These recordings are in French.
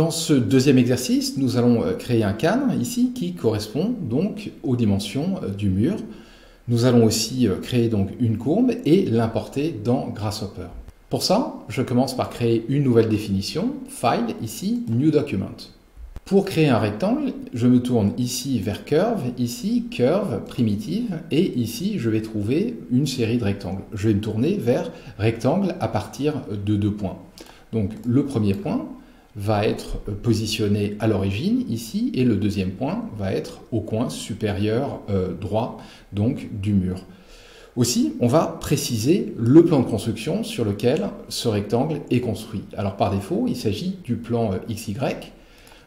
Dans ce deuxième exercice, nous allons créer un cadre ici qui correspond donc aux dimensions du mur. Nous allons aussi créer donc une courbe et l'importer dans Grasshopper. Pour ça, je commence par créer une nouvelle définition, File, ici, New Document. Pour créer un rectangle, je me tourne ici vers Curve, ici, Curve, Primitive, et ici, je vais trouver une série de rectangles. Je vais me tourner vers Rectangle à partir de 2 points. Donc, le premier point va être positionné à l'origine, ici, et le deuxième point va être au coin supérieur droit, donc, du mur. Aussi, on va préciser le plan de construction sur lequel ce rectangle est construit. Alors par défaut, il s'agit du plan XY.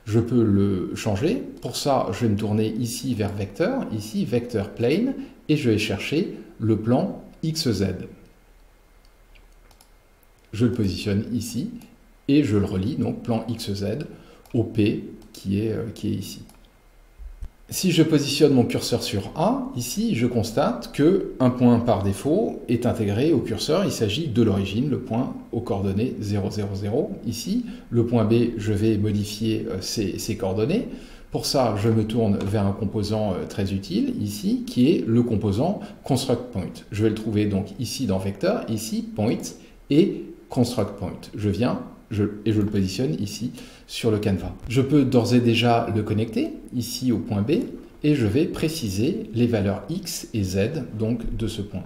Je peux le changer. Pour ça, je vais me tourner ici vers Vecteur, ici Vector Plane, et je vais chercher le plan XZ. Je le positionne ici, et je le relie, donc plan XZ, au P qui est ici. Si je positionne mon curseur sur A, ici, je constate qu'un point par défaut est intégré au curseur. Il s'agit de l'origine, le point aux coordonnées 0, 0, 0. Ici, le point B, je vais modifier ses coordonnées. Pour ça, je me tourne vers un composant très utile, ici, qui est le composant ConstructPoint. Je vais le trouver donc ici dans Vecteur, ici, Point et ConstructPoint. Je viens et je le positionne ici sur le canevas. Je peux d'ores et déjà le connecter ici au point B et je vais préciser les valeurs X et Z donc de ce point.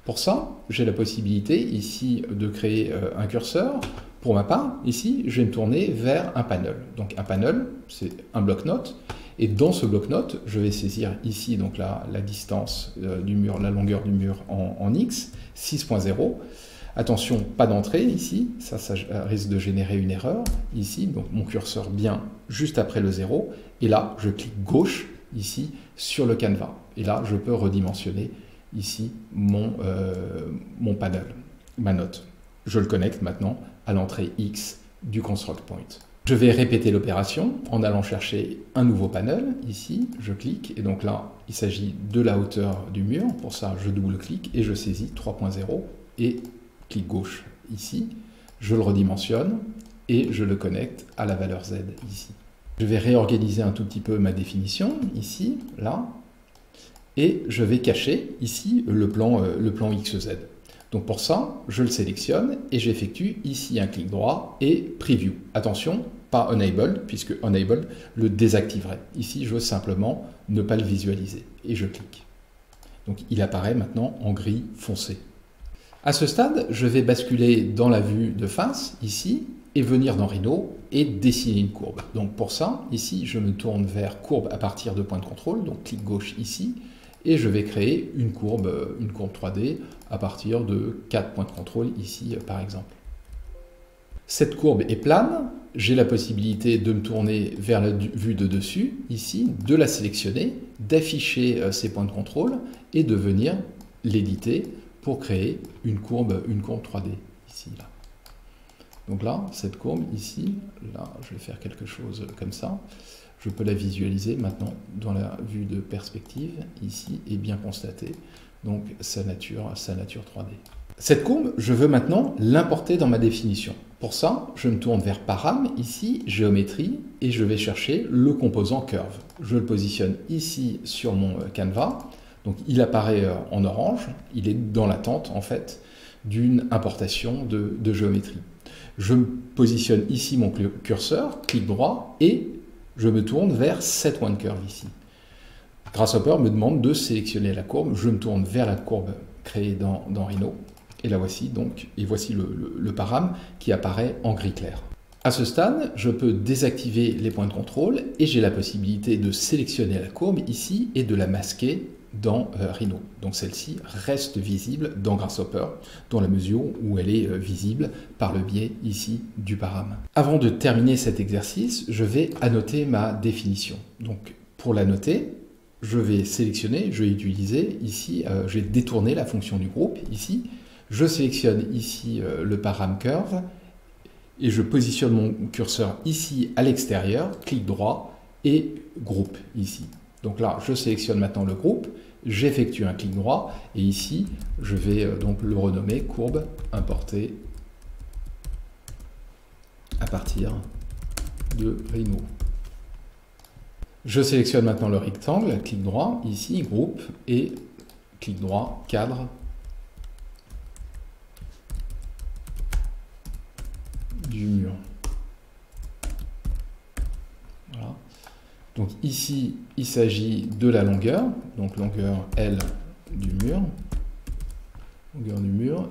Pour ça, j'ai la possibilité ici de créer un curseur. Pour ma part, ici, je vais me tourner vers un panel. Donc un panel, c'est un bloc-notes. Et dans ce bloc-notes, je vais saisir ici donc la distance du mur, la longueur du mur en X, 6.0. Attention, pas d'entrée ici, ça risque de générer une erreur. Ici, donc mon curseur bien juste après le 0. Et là, je clique gauche ici sur le canevas. Et là, je peux redimensionner ici mon panel, ma note. Je le connecte maintenant à l'entrée X du ConstructPoint. Je vais répéter l'opération en allant chercher un nouveau panel. Ici, je clique et donc là, il s'agit de la hauteur du mur. Pour ça, je double-clique et je saisis 3.0 et clic gauche ici, je le redimensionne et je le connecte à la valeur Z ici. Je vais réorganiser un tout petit peu ma définition ici, là, et je vais cacher ici le plan XZ. Donc pour ça, je le sélectionne et j'effectue ici un clic droit et Preview. Attention, pas Enable, puisque Enable le désactiverait. Ici, je veux simplement ne pas le visualiser et je clique. Donc il apparaît maintenant en gris foncé. À ce stade, je vais basculer dans la vue de face, ici, et venir dans Rhino et dessiner une courbe. Donc pour ça, ici, je me tourne vers courbe à partir de point de contrôle, donc clic gauche ici, et je vais créer une courbe 3D à partir de 4 points de contrôle ici, par exemple. Cette courbe est plane, j'ai la possibilité de me tourner vers la vue de dessus, ici, de la sélectionner, d'afficher ces points de contrôle et de venir l'éditer pour créer une courbe 3D, ici, là. Donc là, cette courbe, ici, là, je vais faire quelque chose comme ça. Je peux la visualiser maintenant dans la vue de perspective, ici, et bien constater donc sa nature 3D. Cette courbe, je veux maintenant l'importer dans ma définition. Pour ça, je me tourne vers Param, ici, Géométrie, et je vais chercher le composant Curve. Je le positionne ici sur mon canevas. Donc il apparaît en orange, il est dans l'attente en fait d'une importation de géométrie. Je me positionne ici mon curseur, clic droit et je me tourne vers Set One Curve ici. Grasshopper me demande de sélectionner la courbe, je me tourne vers la courbe créée dans Rhino et la voici donc, et voici le param qui apparaît en gris clair. À ce stade, je peux désactiver les points de contrôle et j'ai la possibilité de sélectionner la courbe ici et de la masquer dans Rhino. Donc celle-ci reste visible dans Grasshopper dans la mesure où elle est visible par le biais ici du param. Avant de terminer cet exercice, je vais annoter ma définition. Donc pour l'annoter, je vais sélectionner, je vais utiliser ici, je vais détourner la fonction du groupe ici. Je sélectionne ici le param curve et je positionne mon curseur ici à l'extérieur, clic droit et groupe ici. Donc là, je sélectionne maintenant le groupe, j'effectue un clic droit, et ici, je vais donc le renommer courbe importée à partir de remove. Je sélectionne maintenant le rectangle, clic droit, ici, groupe, et clic droit, cadre, du mur. Voilà. Donc ici, il s'agit de la longueur, donc longueur L du mur,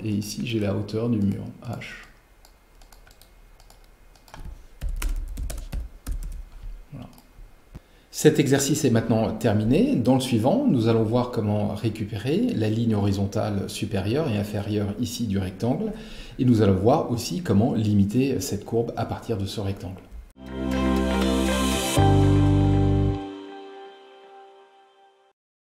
et ici j'ai la hauteur du mur, H. Voilà. Cet exercice est maintenant terminé. Dans le suivant, nous allons voir comment récupérer la ligne horizontale supérieure et inférieure ici du rectangle, et nous allons voir aussi comment limiter cette courbe à partir de ce rectangle.